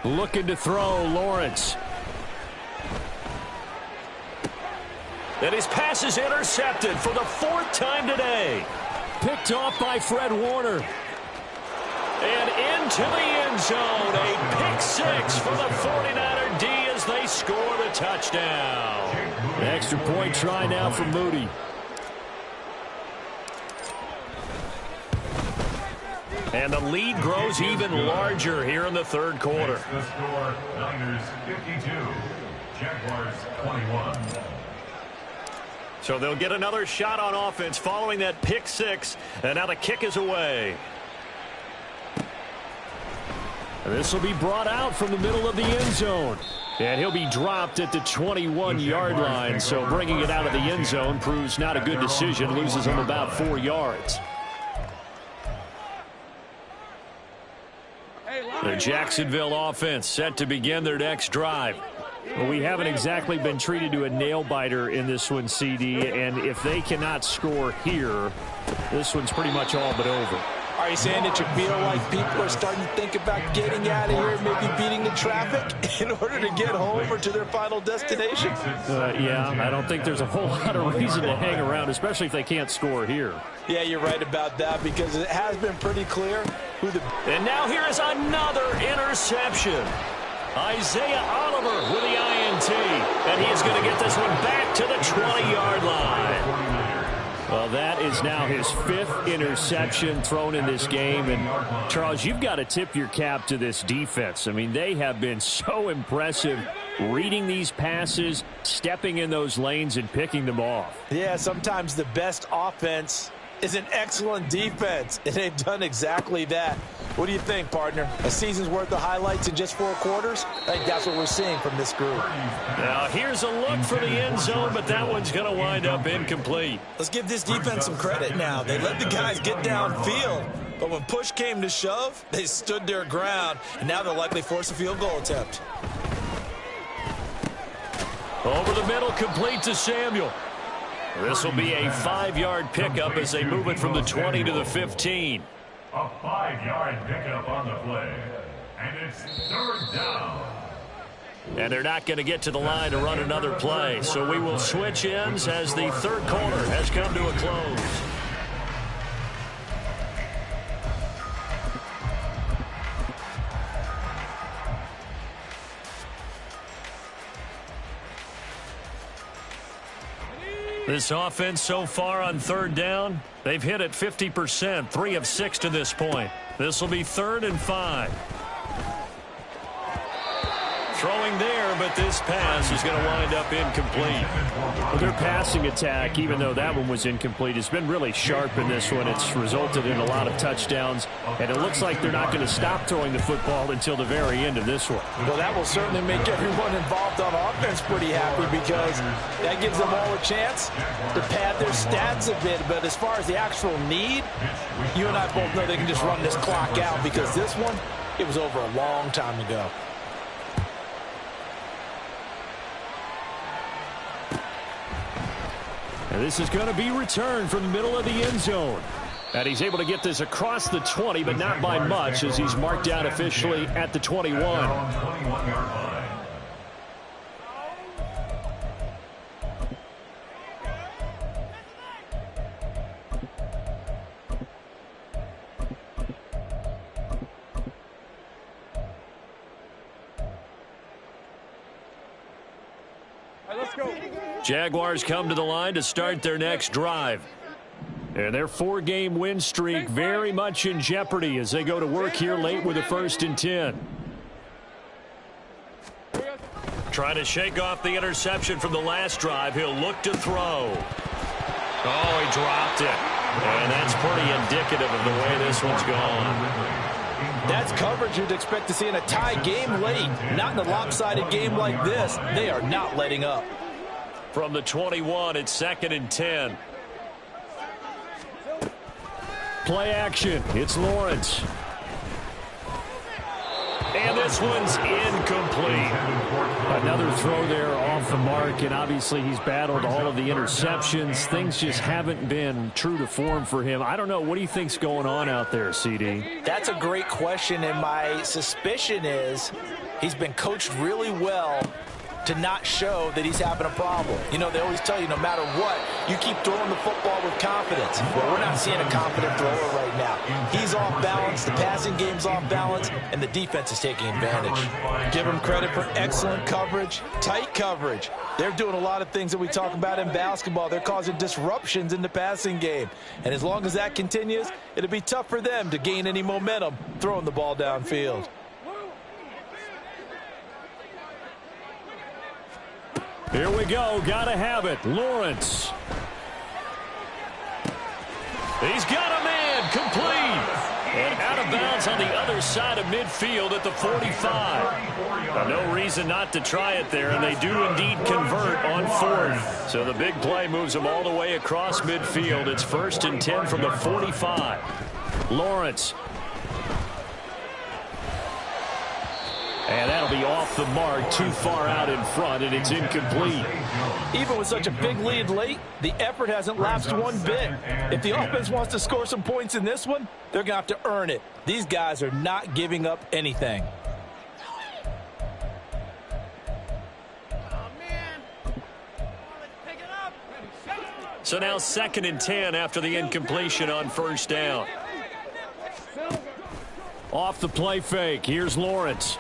Looking to throw, Lawrence. And his pass is intercepted for the 4th time today. Picked off by Fred Warner. And into the end zone, a pick 6 for the 49er D as they score the touchdown. An extra point try now for Moody. And the lead grows even larger here in the third quarter. The score, Niners 52, Jaguars 21. So they'll get another shot on offense following that pick six. And now the kick is away. This will be brought out from the middle of the end zone. And he'll be dropped at the 21-yard line. So bringing it out of the end zone proves not a good decision. Loses him about 4 yards. The Jacksonville offense set to begin their next drive. Well, we haven't exactly been treated to a nail-biter in this one, CD. And if they cannot score here, this one's pretty much all but over. Are you saying that you feel like people are starting to think about getting out of here, maybe beating the traffic in order to get home or to their final destination? Yeah, I don't think there's a whole lot of reason to hang around, especially if they can't score here. Yeah, you're right about that because it has been pretty clear who the... And now here is another interception. Isaiah Oliver with the INT. And he is going to get this one back to the 20-yard line. Well, that is now his 5th interception thrown in this game. And, Charles, you've got to tip your cap to this defense. I mean, they have been so impressive reading these passes, stepping in those lanes, and picking them off. Yeah, sometimes the best offense is an excellent defense, and they've done exactly that. What do you think, partner? A season's worth of highlights in just 4 quarters? I think that's what we're seeing from this group. Now, here's a look for the end zone, but that one's going to wind up incomplete. Let's give this defense some credit now. They let the guys get downfield, but when push came to shove, they stood their ground, and now they'll likely force a field goal attempt. Over the middle, complete to Samuel. This will be a 5-yard pickup as they move it from the 20 to the 15. A 5-yard pickup on the play. And it's 3rd down. And they're not going to get to the line to run another play. So we will switch ends as the 3rd quarter has come to a close. This offense so far on 3rd down, they've hit it 50%, 3 of 6 to this point. This will be 3rd and 5. Throwing there, but this pass is going to wind up incomplete. Well, their passing attack, even though that one was incomplete, has been really sharp in this one. It's resulted in a lot of touchdowns, and it looks like they're not going to stop throwing the football until the very end of this one. Well, that will certainly make everyone involved on offense pretty happy because that gives them all a chance to pad their stats a bit. But as far as the actual need, you and I both know they can just run this clock out because this one, it was over a long time ago. And this is going to be returned from the middle of the end zone. And he's able to get this across the 20, but not by much as he's marked out officially at the 21. Jaguars come to the line to start their next drive. And their 4-game win streak very much in jeopardy as they go to work here late with a 1st and 10. Trying to shake off the interception from the last drive. He'll look to throw. Oh, he dropped it. And that's pretty indicative of the way this one's gone. That's coverage you'd expect to see in a tie game late. Not in a lopsided game like this. They are not letting up. From the 21, it's 2nd and 10. Play action. It's Lawrence. And this one's incomplete. Another throw there off the mark, and obviously he's battled all of the interceptions. Things just haven't been true to form for him. I don't know. What do you think's going on out there, CD? That's a great question, and my suspicion is he's been coached really well to not show that he's having a problem. You know, they always tell you no matter what, you keep throwing the football with confidence. Well, we're not seeing a confident thrower right now. He's off balance, the passing game's off balance, and the defense is taking advantage. Give him credit for excellent coverage, tight coverage. They're doing a lot of things that we talk about in basketball. They're causing disruptions in the passing game. And as long as that continues, it'll be tough for them to gain any momentum throwing the ball downfield. Here we go. Got to have it. Lawrence. He's got a man. Complete. And out of bounds on the other side of midfield at the 45. Now, no reason not to try it there, and they do indeed convert on fourth. So the big play moves them all the way across midfield. It's 1st and 10 from the 45. Lawrence. And that'll be off the mark, too far out in front, and it's incomplete. Even with such a big lead late, the effort hasn't lapsed one bit. If the offense wants to score some points in this one, they're going to have to earn it. These guys are not giving up anything. So now 2nd and 10 after the incompletion on 1st down. Off the play fake, here's Lawrence.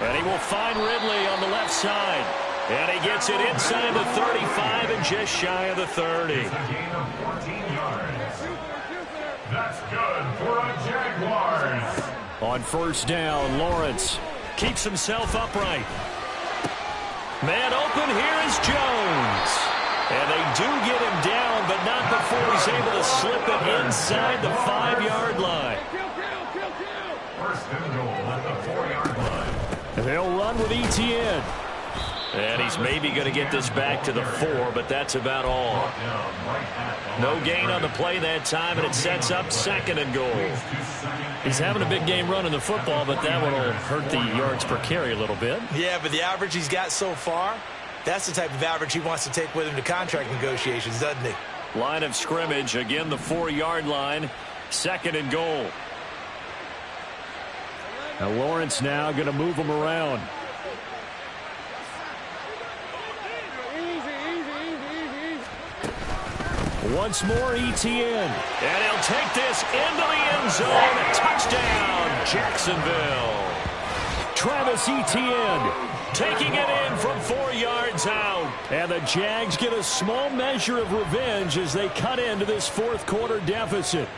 And he will find Ridley on the left side. And he gets it inside the 35 and just shy of the 30. It's a gain of 14 yards. That's good for a Jaguars. On 1st down, Lawrence keeps himself upright. Man open, here is Jones. And they do get him down, but not before he's able to slip it inside the 5-yard line. 1st and goal at the 4-yard line. They'll run with Etienne. And he's maybe going to get this back to the 4, but that's about all. No gain on the play that time, and it sets up 2nd and goal. He's having a big game running the football, but that one will hurt the yards per carry a little bit. Yeah, but the average he's got so far, that's the type of average he wants to take with him to contract negotiations, doesn't he? Line of scrimmage, again the 4-yard line, 2nd and goal. Now Lawrence now going to move him around. Once more, Etienne. And he'll take this into the end zone. Touchdown, Jacksonville. Travis Etienne taking it in from 4 yards out. And the Jags get a small measure of revenge as they cut into this 4th quarter deficit.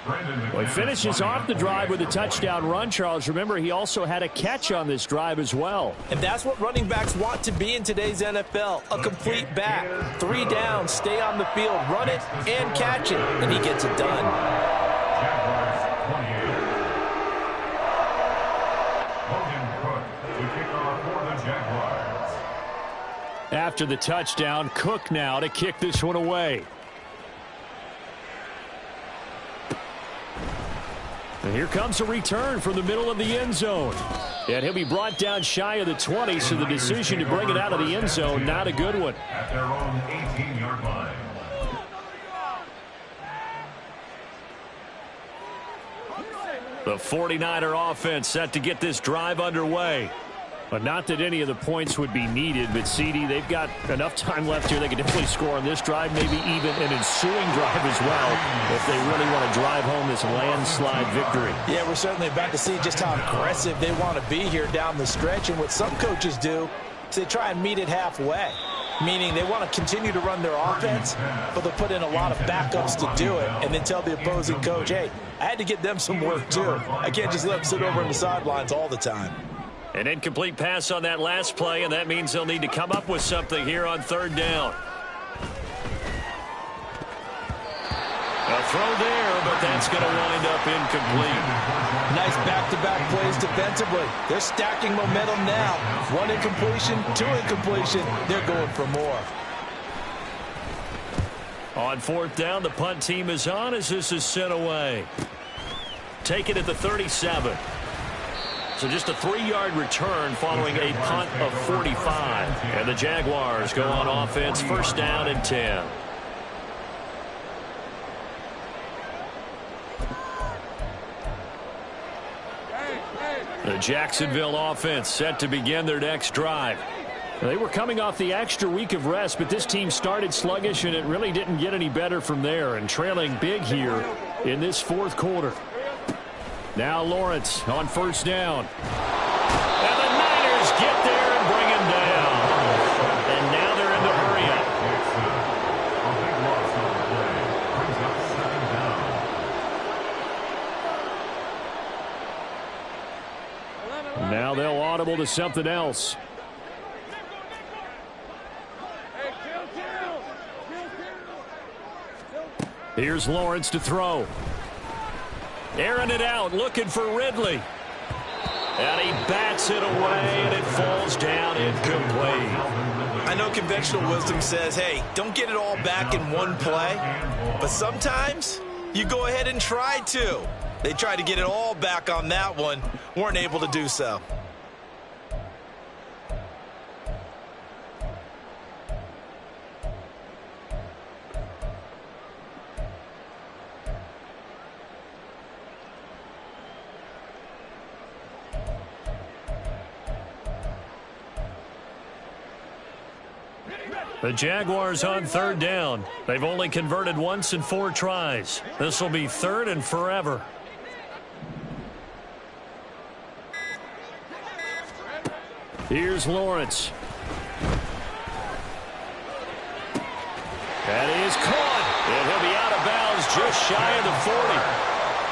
Well, he finishes off the drive with a touchdown run, Charles. Remember, he also had a catch on this drive as well. And that's what running backs want to be in today's NFL, a complete back. 3 downs, stay on the field, run it, and catch it. And he gets it done. Jaguars 28. Logan Cook to kick off for the Jaguars. After the touchdown, Cook now to kick this one away. And here comes a return from the middle of the end zone. And he'll be brought down shy of the 20, so the decision to bring it out of the end zone, not a good one. At their own 18-yard line. The 49er offense set to get this drive underway. But not that any of the points would be needed, but CD, they've got enough time left here. They could definitely score on this drive, maybe even an ensuing drive as well, if they really want to drive home this landslide victory. Yeah, we're certainly about to see just how aggressive they want to be here down the stretch. And what some coaches do is they try and meet it halfway, meaning they want to continue to run their offense, but they'll put in a lot of backups to do it, and then tell the opposing coach, hey, I had to get them some work too. I can't just let them sit over on the sidelines all the time. An incomplete pass on that last play, and that means they'll need to come up with something here on 3rd down. A throw there, but that's going to wind up incomplete. Nice back-to-back plays defensively. They're stacking momentum now. 1 incompletion, 2 incompletion. They're going for more. On 4th down, the punt team is on as this is sent away. Take it at the 37. So just a 3-yard return following a punt of 45. And the Jaguars go on offense, 1st down and 10. The Jacksonville offense set to begin their next drive. They were coming off the extra week of rest, but this team started sluggish, and it really didn't get any better from there, and trailing big here in this 4th quarter. Now Lawrence on 1st down. And the Niners get there and bring him down. And now they're in the hurry-up. A big loss on the play. Brings up 2nd down. Now they'll audible to something else. Here's Lawrence to throw. Airing it out, looking for Ridley. And he bats it away, and it falls down incomplete. I know conventional wisdom says, hey, don't get it all back in one play. But sometimes you go ahead and try to. They tried to get it all back on that one. Weren't able to do so. The Jaguars on third down. They've only converted once in 4 tries. This will be third and forever. Here's Lawrence. That is caught. And he'll be out of bounds just shy of the 40.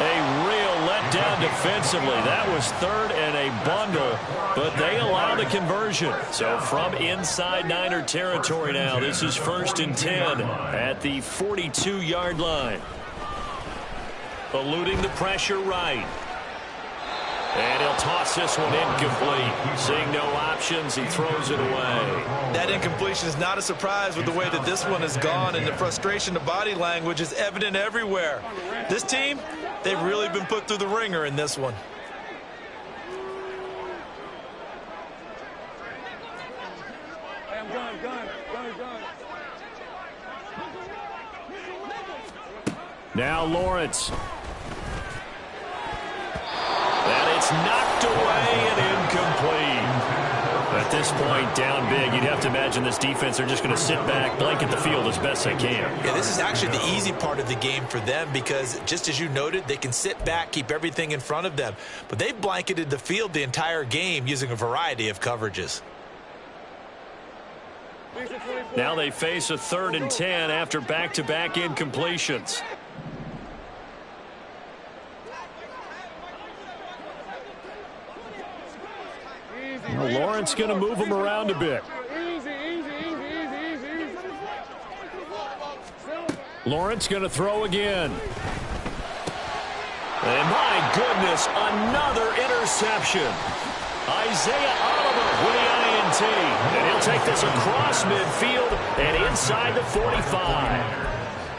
A real letdown defensively. That was third and a bundle, but they allow the conversion. So from inside Niner territory now, this is 1st and 10 at the 42-yard line. Eluding the pressure right. And he'll toss this one incomplete. Seeing no options, he throws it away. That incompletion is not a surprise with the way that this one has gone, and the frustration of body language is evident everywhere. This team, they've really been put through the ringer in this one. Now Lawrence. And it's knocked away and incomplete. At this point, down big, you'd have to imagine this defense are just going to sit back, blanket the field as best they can. Yeah, this is actually the easy part of the game for them because, just as you noted, they can sit back, keep everything in front of them. But they've blanketed the field the entire game using a variety of coverages. Now they face a 3rd and 10 after back-to-back incompletions. Lawrence going to move him around a bit. Lawrence going to throw again. And my goodness, another interception. Isaiah Oliver with the INT. And he'll take this across midfield and inside the 45.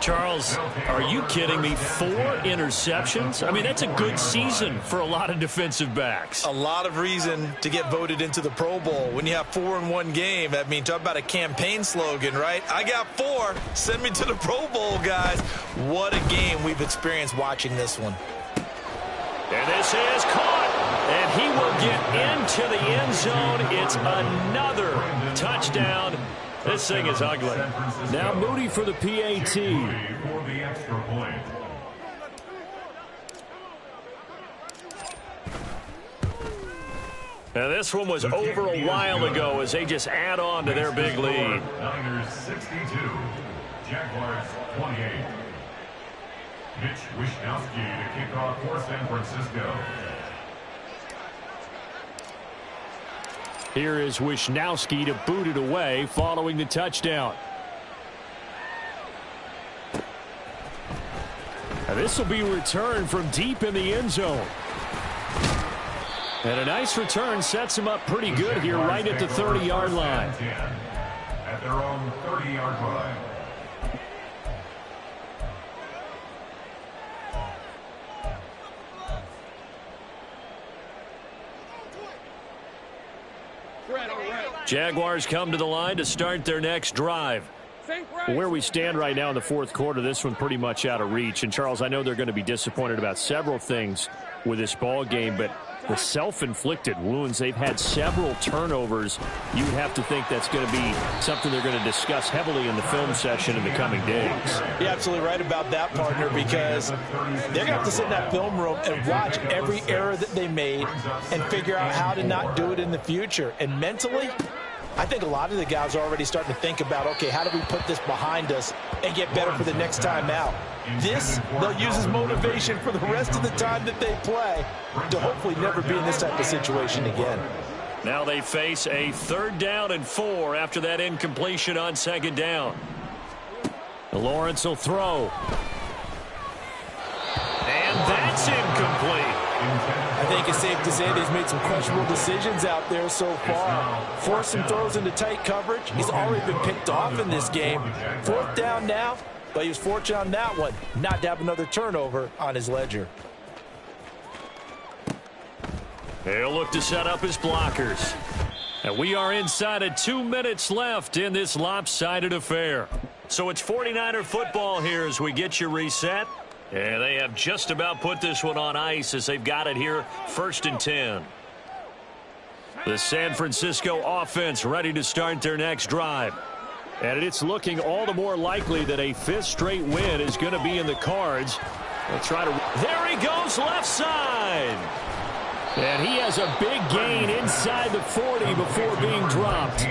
Charles, are you kidding me? 4 interceptions? I mean, that's a good season for a lot of defensive backs. A lot of reason to get voted into the Pro Bowl. When you have 4 in one game, I mean, talk about a campaign slogan, right? I got 4. Send me to the Pro Bowl, guys. What a game we've experienced watching this one. And this is caught. And he will get into the end zone. It's another touchdown. This thing is ugly. Now Moody for the PAT. Now this one was over a while ago as they just add on to their big lead. Niners 62, Jaguars 28. Mitch Wishnowsky to kick off for San Francisco. Here is Wishnowsky to boot it away following the touchdown. Now this will be returned from deep in the end zone. And a nice return sets him up pretty good here right at the 30-yard line. At their own 30-yard line. Jaguars come to the line to start their next drive. Where we stand right now in the 4th quarter, this one pretty much out of reach. And, Charles, I know they're going to be disappointed about several things with this ball game, but the self-inflicted wounds, they've had several turnovers. You would have to think that's going to be something they're going to discuss heavily in the film session in the coming days. You're absolutely right about that, partner, because they're going to have to sit in that film room and watch every error that they made and figure out how to not do it in the future. And mentally, I think a lot of the guys are already starting to think about, okay, how do we put this behind us and get better for the next time out? This, they'll use as motivation for the rest of the time that they play to hopefully never be in this type of situation again. Now they face a 3rd down and 4 after that incompletion on 2nd down. Lawrence will throw. And that's incomplete. I think it's safe to say that he's made some questionable decisions out there so far. Forced some throws into tight coverage. He's already been picked off in this game. 4th down now, but he was fortunate on that one not to have another turnover on his ledger. He'll look to set up his blockers. And we are inside of 2 minutes left in this lopsided affair. So it's 49er football here as we get you reset. And they have just about put this one on ice as they've got it here, 1st and 10. The San Francisco offense ready to start their next drive. And it's looking all the more likely that a 5th straight win is going to be in the cards. They'll try to... There he goes, left side. And he has a big gain inside the 40 before being dropped.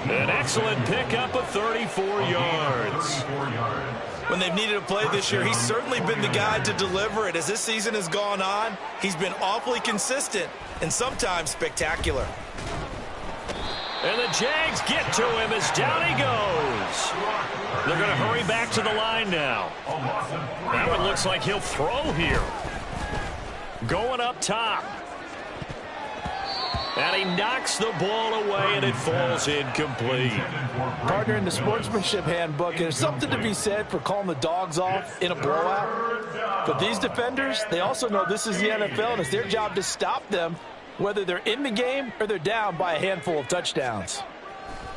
An excellent pickup of 34 yards. When they've needed a play this year, he's certainly been the guy to deliver it. As this season has gone on, he's been awfully consistent and sometimes spectacular. And the Jags get to him as down he goes. They're going to hurry back to the line now. That one looks like he'll throw here. Going up top. And he knocks the ball away, and it falls incomplete. Partner, in the sportsmanship handbook, there's something to be said for calling the dogs off in a blowout. But these defenders, they also know this is the NFL, and it's their job to stop them, whether they're in the game or they're down by a handful of touchdowns.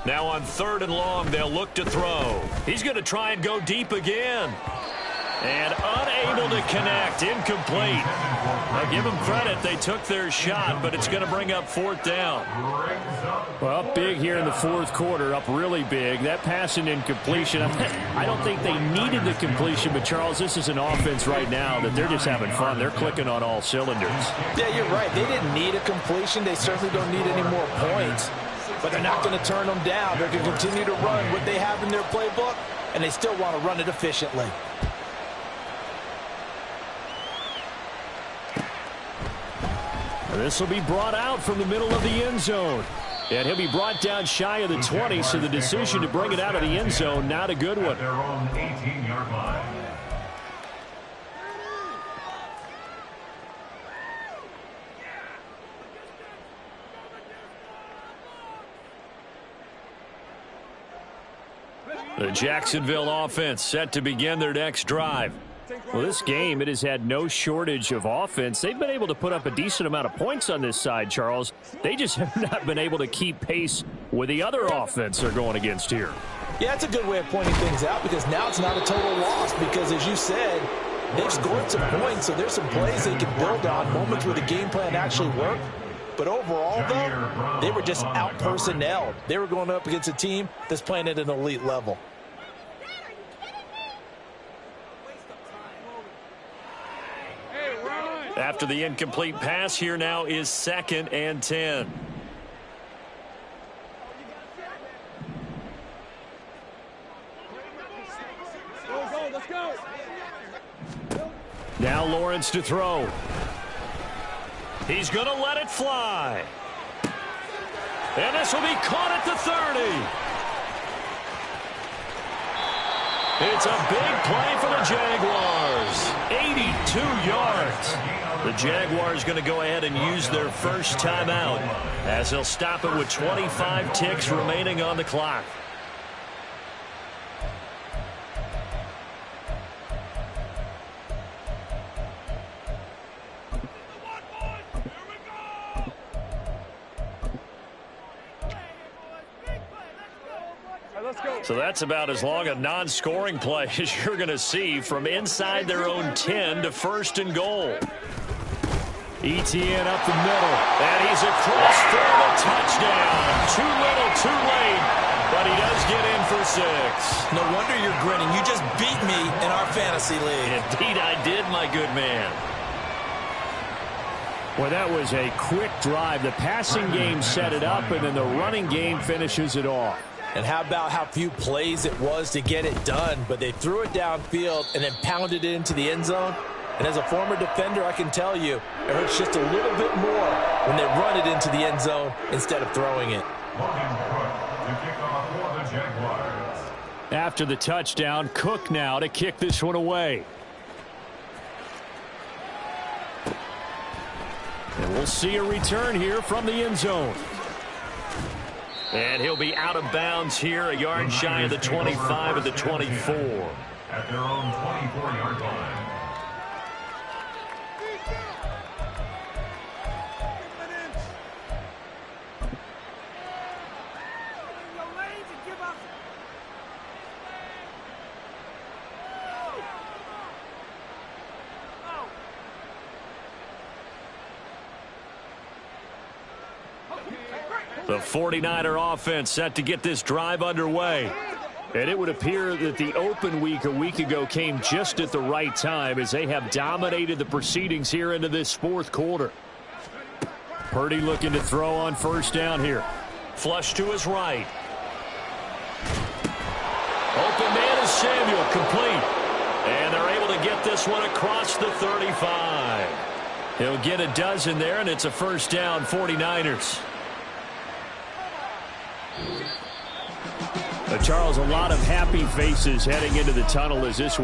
Now on 3rd and long, they'll look to throw. He's going to try and go deep again. And unable to connect, incomplete. I'll give them credit, they took their shot, but it's going to bring up 4th down. Well, up big here in the 4th quarter, up really big. That pass and incompletion, I don't think they needed the completion, but Charles, this is an offense right now that they're just having fun. They're clicking on all cylinders. Yeah, you're right. They didn't need a completion. They certainly don't need any more points, but they're not going to turn them down. They're going to continue to run what they have in their playbook, and they still want to run it efficiently. This will be brought out from the middle of the end zone. And he'll be brought down shy of the 20, so the decision to bring it out of the end zone, not a good one. Their own 18-yard line. The Jacksonville offense set to begin their next drive. Well, this game, it has had no shortage of offense. They've been able to put up a decent amount of points on this side, Charles. They just have not been able to keep pace with the other offense they're going against here. Yeah, that's a good way of pointing things out, because now it's not a total loss, because as you said, they've scored some points, so there's some plays they can build on, moments where the game plan actually worked. But overall, though, they were just out-personnelled. They were going up against a team that's playing at an elite level. After the incomplete pass, here now is 2nd and 10. Let's go. Now Lawrence to throw. He's going to let it fly. And this will be caught at the 30. It's a big play for the Jaguars. 82 yards. The Jaguars going to go ahead and use their first timeout as they'll stop it with 25 ticks remaining on the clock. So that's about as long a non-scoring play as you're going to see from inside their own 10 to 1st and goal. Etienne up the middle, and he's across for the touchdown. Too little, too late, but he does get in for 6. No wonder you're grinning. You just beat me in our fantasy league. Indeed I did, my good man. Well, that was a quick drive. The passing game set it up, and then the running game finishes it off. And how about how few plays it was to get it done, but they threw it downfield and then pounded it into the end zone. And as a former defender, I can tell you, it hurts just a little bit more when they run it into the end zone instead of throwing it. After the touchdown, Cook now to kick this one away. And we'll see a return here from the end zone. And he'll be out of bounds here, a yard shy of the 25 of the 24. At their own 24-yard line. The 49er offense set to get this drive underway. And it would appear that the open week a week ago came just at the right time as they have dominated the proceedings here into this fourth quarter. Purdy looking to throw on first down here. Flush to his right. Open man is Samuel, complete. And they're able to get this one across the 35. He'll get a dozen there, and it's a first down, 49ers. Charles, a lot of happy faces heading into the tunnel as this